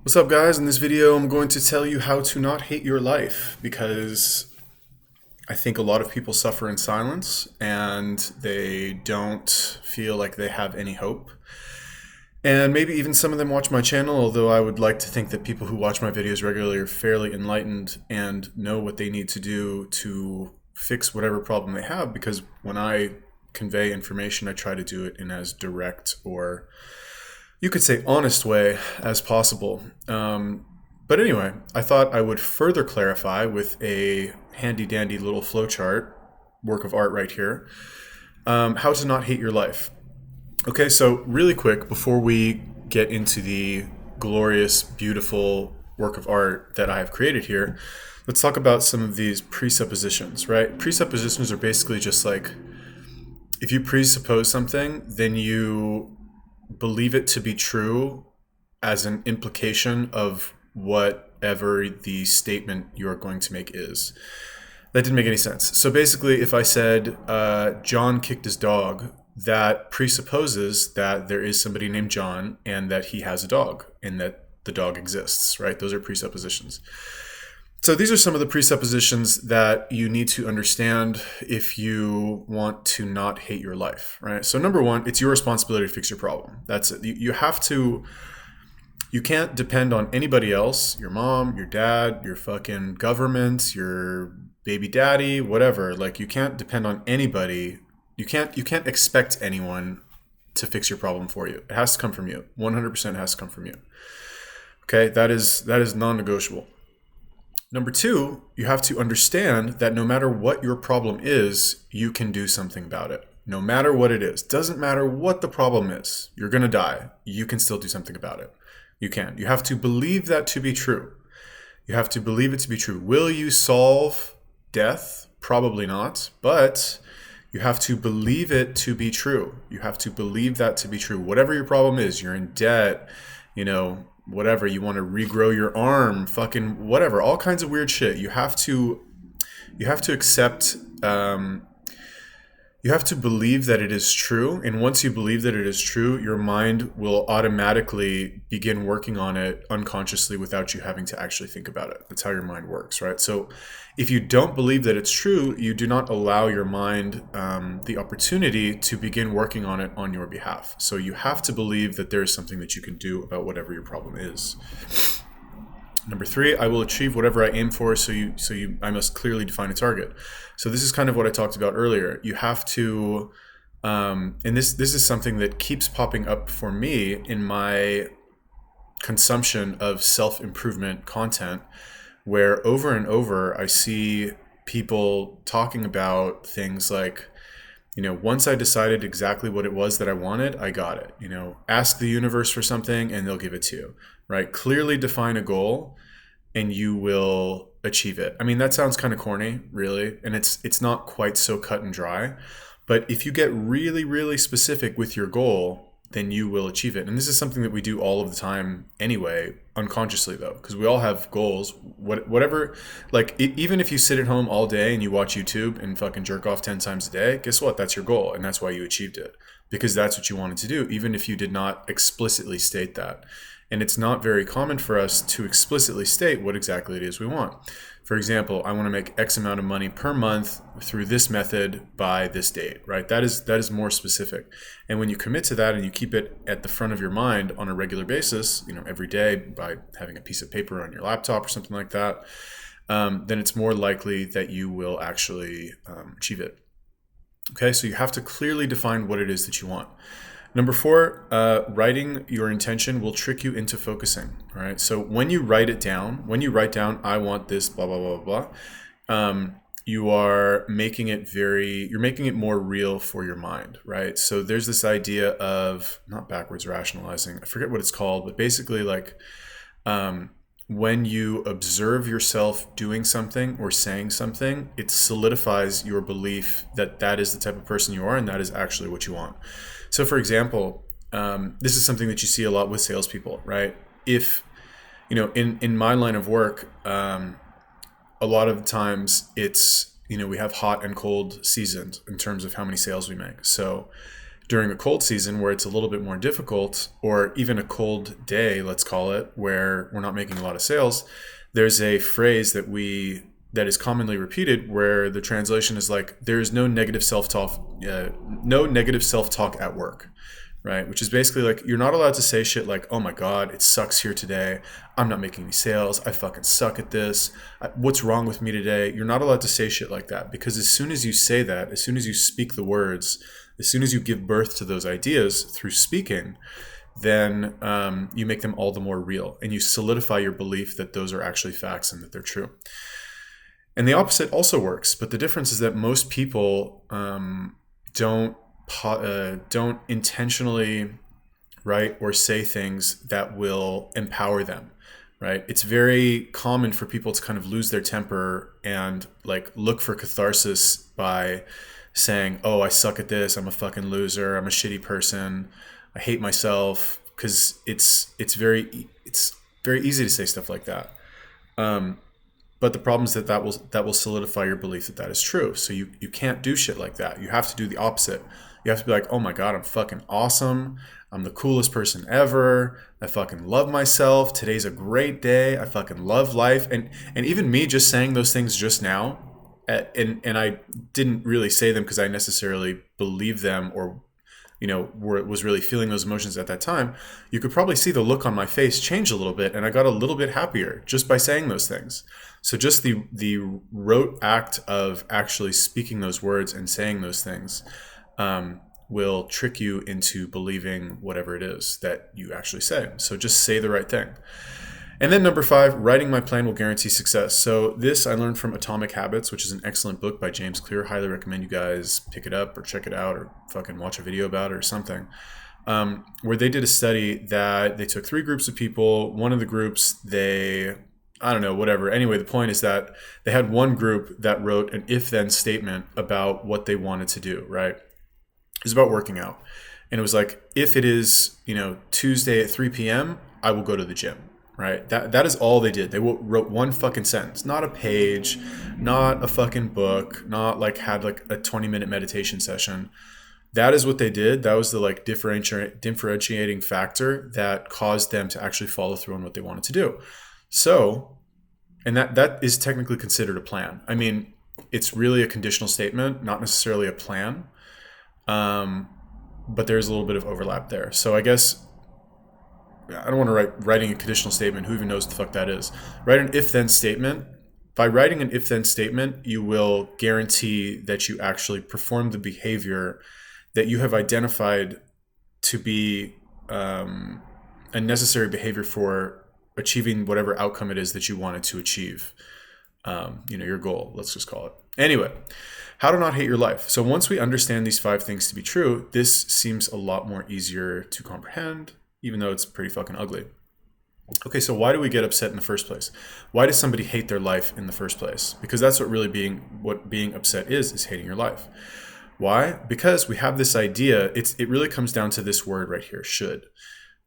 What's up, guys? In this video, I'm going to tell you how to not hate your life because I think a lot of people suffer in silence and they don't feel like they have any hope. And maybe even some of them watch my channel, although I would like to think that people who watch my videos regularly are fairly enlightened and know what they need to do to fix whatever problem they have, because when I convey information, I try to do it in as direct or you could say honest way as possible. But anyway, I thought I would further clarify with a handy dandy little flowchart, work of art right here, how to not hate your life. Okay, so really quick, before we get into the glorious, beautiful work of art that I have created here, let's talk about some of these presuppositions, right? Presuppositions are basically just like, if you presuppose something, then you believe it to be true as an implication of whatever the statement you're going to make is. That didn't make any sense. So basically, if I said, John kicked his dog, that presupposes that there is somebody named John and that he has a dog and that the dog exists, right? Those are presuppositions. So these are some of the presuppositions that you need to understand if you want to not hate your life, right? So number one, it's your responsibility to fix your problem. That's it. You have to, you can't depend on anybody else, your mom, your dad, your fucking government, your baby daddy, whatever. Like, you can't depend on anybody. You can't expect anyone to fix your problem for you. It has to come from you. 100% has to come from you. Okay, that is non-negotiable. Number two, you have to understand that no matter what your problem is, you can do something about it. No matter what it is. Doesn't matter what the problem is. You're going to die. You can still do something about it. You can. You have to believe that to be true. You have to believe it to be true. Will you solve death? Probably not. But you have to believe it to be true. You have to believe that to be true. Whatever your problem is, you're in debt, whatever, you want to regrow your arm, fucking whatever, all kinds of weird shit. You have to accept, you have to believe that it is true. And once you believe that it is true, your mind will automatically begin working on it unconsciously without you having to actually think about it. That's how your mind works, right? So if you don't believe that it's true, you do not allow your mind the opportunity to begin working on it on your behalf. So you have to believe that there is something that you can do about whatever your problem is. Number three, I will achieve whatever I aim for, I must clearly define a target. So this is kind of what I talked about earlier. You have to, and this is something that keeps popping up for me in my consumption of self-improvement content, where over and over I see people talking about things like, once I decided exactly what it was that I wanted, I got it. Ask the universe for something and they'll give it to you, right? Clearly define a goal and you will achieve it. I mean, that sounds kind of corny, really, and it's not quite so cut and dry. But if you get really, really specific with your goal, then you will achieve it. And this is something that we do all of the time anyway, unconsciously though, because we all have goals. Whatever, like even if you sit at home all day and you watch YouTube and fucking jerk off 10 times a day, guess what? That's your goal, and that's why you achieved it, because that's what you wanted to do, even if you did not explicitly state that. And it's not very common for us to explicitly state what exactly it is we want. For example, I want to make X amount of money per month through this method by this date, right? That is more specific. And when you commit to that and you keep it at the front of your mind on a regular basis, every day by having a piece of paper on your laptop or something like that, then it's more likely that you will actually achieve it. Okay, so you have to clearly define what it is that you want. Number four, writing your intention will trick you into focusing. All right. So when you write down, I want this, blah, blah, blah, blah, you're making it more real for your mind, right? So there's this idea of, not backwards rationalizing, I forget what it's called, but basically like, when you observe yourself doing something or saying something, it solidifies your belief that that is the type of person you are and that is actually what you want. So for example, this is something that you see a lot with salespeople, right? If, in my line of work, a lot of times it's, we have hot and cold seasons in terms of how many sales we make. So During a cold season where it's a little bit more difficult, or even a cold day, let's call it, where we're not making a lot of sales, there's a phrase that is commonly repeated where the translation is like, there's no negative self-talk, at work, right? Which is basically like, you're not allowed to say shit like, oh my God, it sucks here today. I'm not making any sales. I fucking suck at this. What's wrong with me today? You're not allowed to say shit like that, because as soon as you say that, as soon as you speak the words, as soon as you give birth to those ideas through speaking, then you make them all the more real, and you solidify your belief that those are actually facts and that they're true. And the opposite also works, but the difference is that most people don't intentionally write or say things that will empower them, right? It's very common for people to kind of lose their temper and like look for catharsis by saying, oh, I suck at this, I'm a fucking loser, I'm a shitty person, I hate myself, because it's very easy to say stuff like that. But the problem is that will solidify your belief that is true. So you can't do shit like that. You have to do the opposite. You have to be like, oh my God, I'm fucking awesome. I'm the coolest person ever. I fucking love myself. Today's a great day. I fucking love life. And even me just saying those things just now, and I didn't really say them because I necessarily believe them or was really feeling those emotions at that time. You could probably see the look on my face change a little bit, and I got a little bit happier just by saying those things. So just the rote act of actually speaking those words and saying those things will trick you into believing whatever it is that you actually say. So just say the right thing. And then number 5, writing my plan will guarantee success. So this I learned from Atomic Habits, which is an excellent book by James Clear. Highly recommend you guys pick it up or check it out or fucking watch a video about it or something. Where they did a study that they took 3 groups of people. One of the groups, I don't know, whatever. Anyway, the point is that they had one group that wrote an if-then statement about what they wanted to do, right? It was about working out. And it was like, if it is, Tuesday at 3 p.m., I will go to the gym. Right? That is all they did. They wrote one fucking sentence, not a page, not a fucking book, not like had like a 20-minute meditation session. That is what they did. That was the like differentiating factor that caused them to actually follow through on what they wanted to do. So, and that is technically considered a plan. I mean, it's really a conditional statement, not necessarily a plan. But there's a little bit of overlap there. So I guess I don't want to writing a conditional statement. Who even knows what the fuck that is? Write an if-then statement. By writing an if-then statement, you will guarantee that you actually perform the behavior that you have identified to be a necessary behavior for achieving whatever outcome it is that you wanted to achieve. Your goal, let's just call it. Anyway, how to not hate your life. So once we understand these 5 things to be true, this seems a lot more easier to comprehend, even though it's pretty fucking ugly. Okay, so why do we get upset in the first place? Why does somebody hate their life in the first place? Because that's what being upset is hating your life. Why? Because we have this idea, it really comes down to this word right here, should,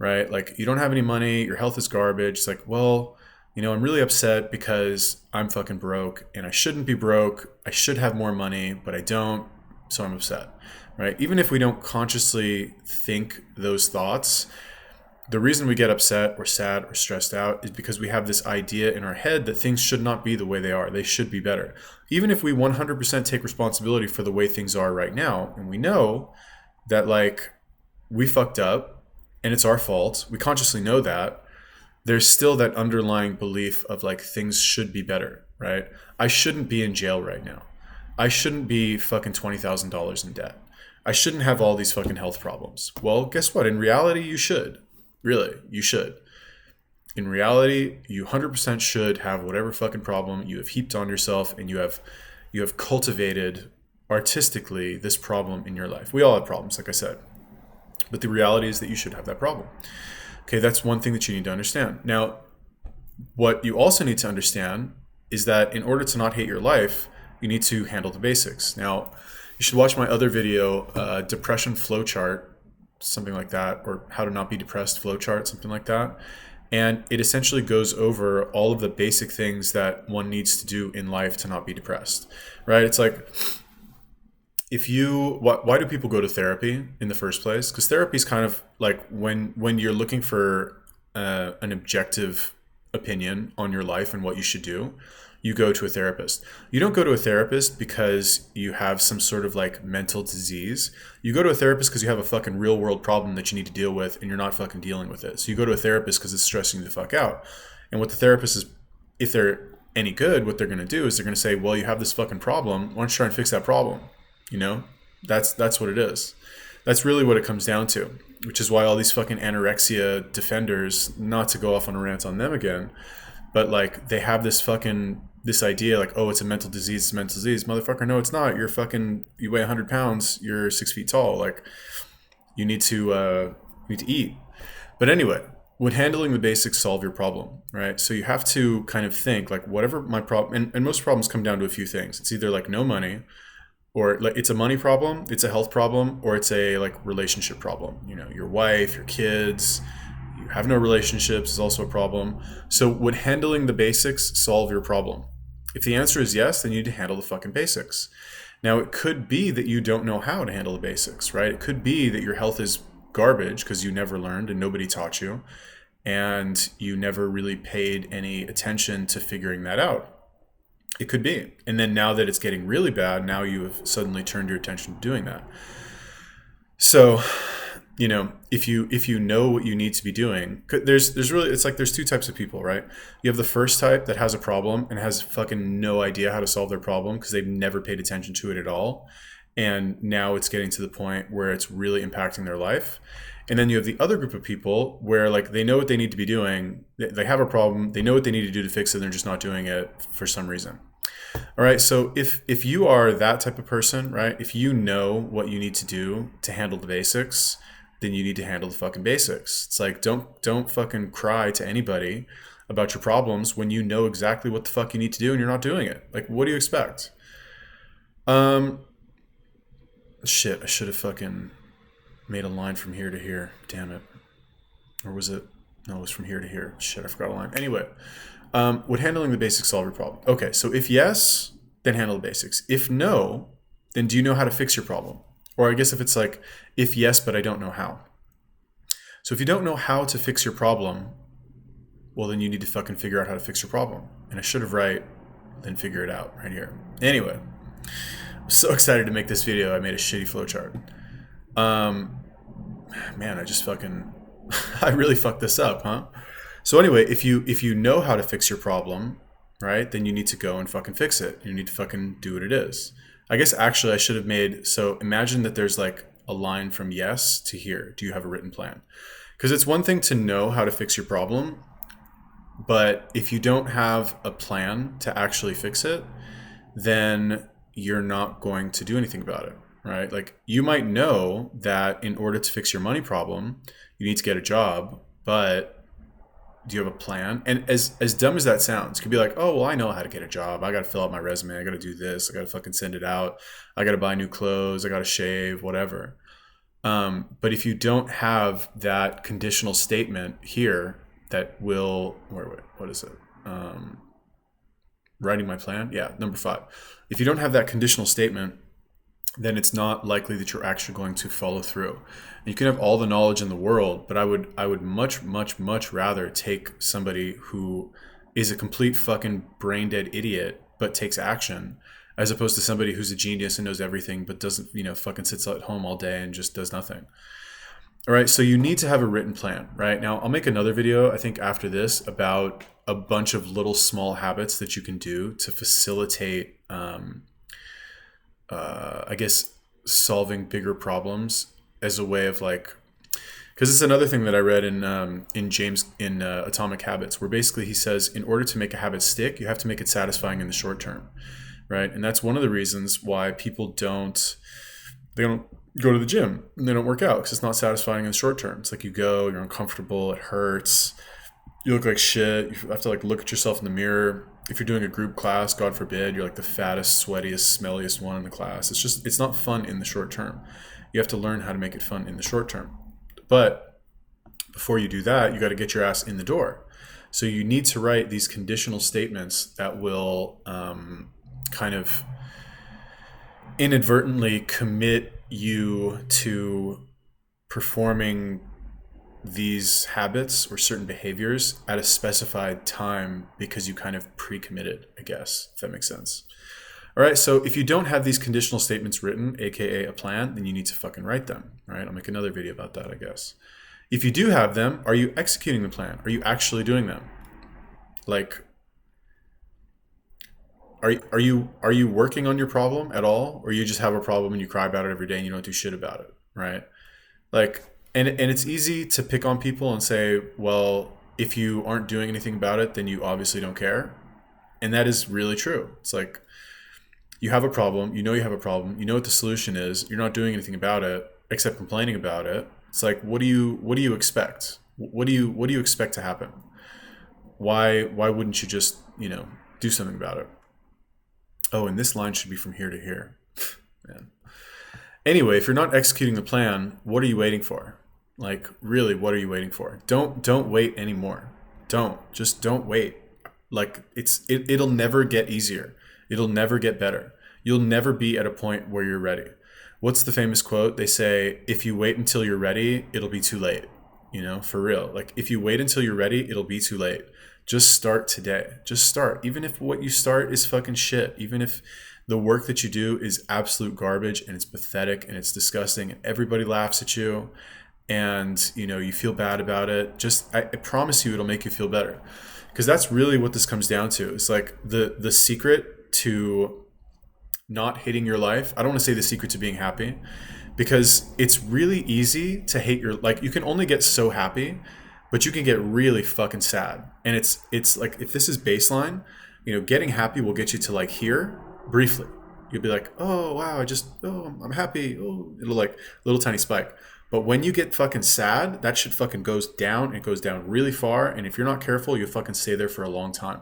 right? Like, you don't have any money, your health is garbage. It's like, well, I'm really upset because I'm fucking broke and I shouldn't be broke. I should have more money, but I don't, so I'm upset, right? Even if we don't consciously think those thoughts, the reason we get upset or sad or stressed out is because we have this idea in our head that things should not be the way they are. They should be better. Even if we 100% take responsibility for the way things are right now, and we know that like we fucked up and it's our fault, we consciously know that, there's still that underlying belief of like things should be better, right? I shouldn't be in jail right now. I shouldn't be fucking $20,000 in debt. I shouldn't have all these fucking health problems. Well, guess what? In reality, you should. Really, you should. In reality, you 100% should have whatever fucking problem you have heaped on yourself, and you have cultivated artistically this problem in your life. We all have problems, like I said. But the reality is that you should have that problem. Okay, that's one thing that you need to understand. Now, what you also need to understand is that in order to not hate your life, you need to handle the basics. Now, you should watch my other video, Depression Flowchart, something like that, or How to Not Be Depressed Flowchart, something like that. And it essentially goes over all of the basic things that one needs to do in life to not be depressed, right? It's like, why do people go to therapy in the first place? Because therapy is kind of like when you're looking for an objective opinion on your life and what you should do, you go to a therapist. You don't go to a therapist because you have some sort of like mental disease. You go to a therapist because you have a fucking real world problem that you need to deal with and you're not fucking dealing with it. So you go to a therapist because it's stressing you the fuck out. And what the therapist is, if they're any good, what they're going to do is they're going to say, well, you have this fucking problem. Why don't you try and fix that problem? You know, that's what it is. That's really what it comes down to, which is why all these fucking anorexia defenders, not to go off on a rant on them again, but like they have this idea like, oh, it's a mental disease, it's a mental disease. Motherfucker, no, it's not. You weigh 100 pounds, you're 6 feet tall. Like you need to eat. But anyway, would handling the basics solve your problem, right? So you have to kind of think like whatever my problem, and most problems come down to a few things. It's either like no money, or like it's a money problem, it's a health problem, or it's a like relationship problem. You know, your wife, your kids, you have no relationships is also a problem. So would handling the basics solve your problem? If the answer is yes, then you need to handle the fucking basics. Now, it could be that you don't know how to handle the basics, right? It could be that your health is garbage because you never learned and nobody taught you, and you never really paid any attention to figuring that out. It could be. And then now that it's getting really bad, now you have suddenly turned your attention to doing that. So, you know, if you know what you need to be doing, there's really, it's like there's two types of people, right? You have the first type that has a problem and has fucking no idea how to solve their problem because they've never paid attention to it at all. And now it's getting to the point where it's really impacting their life. And then you have the other group of people where like they know what they need to be doing. They have a problem. They know what they need to do to fix it. They're just not doing it for some reason. All right. So if you are that type of person, right? If you know what you need to do to handle the basics, then you need to handle the fucking basics. It's like, don't fucking cry to anybody about your problems when you know exactly what the fuck you need to do and you're not doing it. Like, what do you expect? Shit, I should have fucking made a line from here to here. Damn it. Or was it? No, it was from here to here. Shit, I forgot a line. Anyway, would handling the basics solve your problem? Okay, so if yes, then handle the basics. If no, then do you know how to fix your problem? Or I guess if it's like, if yes, but I don't know how. So if you don't know how to fix your problem, well, then you need to fucking figure out how to fix your problem. And I should have then figure it out right here. Anyway, I'm so excited to make this video. I made a shitty flowchart. Man, I just fucking, I really fucked this up, huh? So anyway, if you know how to fix your problem, right, then you need to go and fucking fix it. You need to fucking do what it is. I guess actually I should have made, so imagine that there's like a line from yes to here. Do you have a written plan? Because it's one thing to know how to fix your problem, but if you don't have a plan to actually fix it, then you're not going to do anything about it, right? Like you might know that in order to fix your money problem, you need to get a job, but do you have a plan? And as dumb as that sounds, it could be like, oh, well, I know how to get a job. I got to fill out my resume. I got to do this. I got to fucking send it out. I got to buy new clothes. I got to shave, whatever. But if you don't have that conditional statement here that will, what is it? Writing my plan. Yeah. Number 5. If you don't have that conditional statement, then it's not likely that you're actually going to follow through. You can have all the knowledge in the world, but I would much, much, much rather take somebody who is a complete fucking brain dead idiot, but takes action, as opposed to somebody who's a genius and knows everything, but doesn't, fucking sits at home all day and just does nothing. All right. So you need to have a written plan, right? Now I'll make another video, I think after this, about a bunch of little small habits that you can do to facilitate, I guess, solving bigger problems as a way of like, because it's another thing that I read in James in Atomic Habits, where basically he says in order to make a habit stick, you have to make it satisfying in the short term, right? And that's one of the reasons why people don't go to the gym and they don't work out, because it's not satisfying in the short term. It's like you go, you're uncomfortable, it hurts, you look like shit, you have to like look at yourself in the mirror. If you're doing a group class, God forbid, you're like the fattest, sweatiest, smelliest one in the class. It's not fun in the short term. You have to learn how to make it fun in the short term. But before you do that, you got to get your ass in the door. So you need to write these conditional statements that will kind of inadvertently commit you to performing these habits or certain behaviors at a specified time because you kind of pre-committed, I guess, if that makes sense. All right, so if you don't have these conditional statements written, aka a plan, then you need to fucking write them. All right, I'll make another video about that, I guess. If you do have them, are you executing the plan? Are you actually doing them? Like, are you working on your problem at all, or you just have a problem and you cry about it every day and you don't do shit about it, right? Like, and it's easy to pick on people and say, well, if you aren't doing anything about it, then you obviously don't care, and that is really true. It's like, you have a problem, you know you have a problem, you know what the solution is, you're not doing anything about it except complaining about it. It's like, what do you expect? What do you expect to happen? Why wouldn't you just, do something about it? Oh, and this line should be from here to here. Man. Anyway, if you're not executing the plan, what are you waiting for? Like, really, what are you waiting for? Don't wait anymore. Don't wait. Like, it'll never get easier. It'll never get better. You'll never be at a point where you're ready. What's the famous quote? They say, if you wait until you're ready, it'll be too late. For real. Like, if you wait until you're ready, it'll be too late. Just start today. Just start. Even if what you start is fucking shit. Even if the work that you do is absolute garbage and it's pathetic and it's disgusting and everybody laughs at you and, you feel bad about it. I promise you it'll make you feel better. Because that's really what this comes down to. It's like the secret to not hating your life. I don't want to say the secret to being happy, because it's really easy to hate like, you can only get so happy, but you can get really fucking sad. And it's like, if this is baseline, getting happy will get you to like here briefly. You'll be like, oh wow, I'm happy. Oh, it'll like little tiny spike. But when you get fucking sad, that shit fucking goes down. It goes down really far. And if you're not careful, you'll fucking stay there for a long time.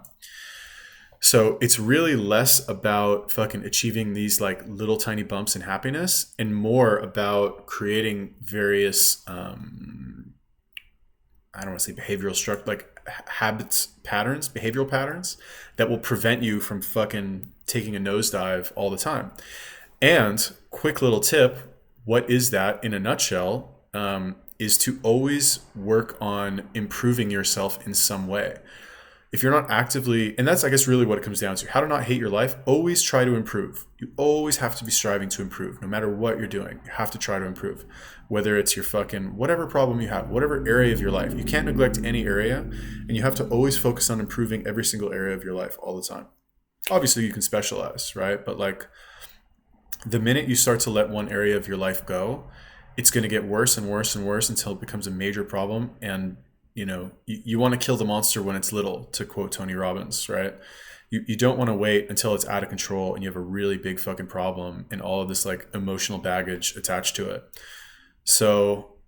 So it's really less about fucking achieving these like little tiny bumps in happiness and more about creating various, I don't want to say behavioral structure, like behavioral patterns that will prevent you from fucking taking a nosedive all the time. And quick little tip, what is that in a nutshell, is to always work on improving yourself in some way. If you're not actively, and that's, I guess, really what it comes down to, how to not hate your life, always try to improve. You always have to be striving to improve. No matter what you're doing, you have to try to improve. Whether it's your fucking, whatever problem you have, whatever area of your life, you can't neglect any area, and you have to always focus on improving every single area of your life all the time. Obviously, you can specialize, right? But like, the minute you start to let one area of your life go, it's going to get worse and worse and worse until it becomes a major problem. And you want to kill the monster when it's little, to quote Tony Robbins, right? You don't want to wait until it's out of control and you have a really big fucking problem and all of this like emotional baggage attached to it. So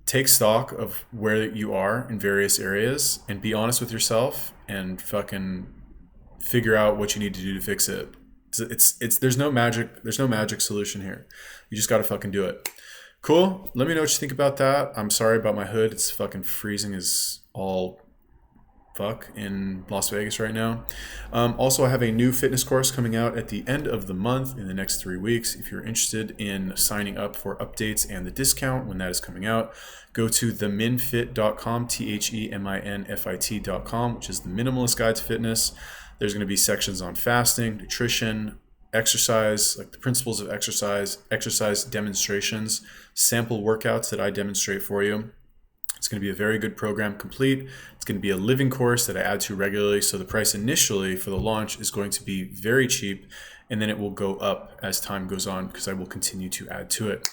take stock of where you are in various areas and be honest with yourself and fucking figure out what you need to do to fix it. There's no magic solution here. You just got to fucking do it. Cool. Let me know what you think about that. I'm sorry about my hood. It's fucking freezing as all fuck in Las Vegas right now. Also, I have a new fitness course coming out at the end of the month in the next 3 weeks. If you're interested in signing up for updates and the discount when that is coming out, go to theminfit.com, theminfit.com, which is the minimalist guide to fitness. There's going to be sections on fasting, nutrition, exercise, like the principles of exercise demonstrations, sample workouts that I demonstrate for you. It's going to be a very good program complete. It's going to be a living course that I add to regularly. So the price initially for the launch is going to be very cheap, and then it will go up as time goes on because I will continue to add to it.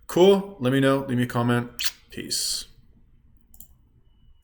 Cool. Let me know. Leave me a comment. Peace.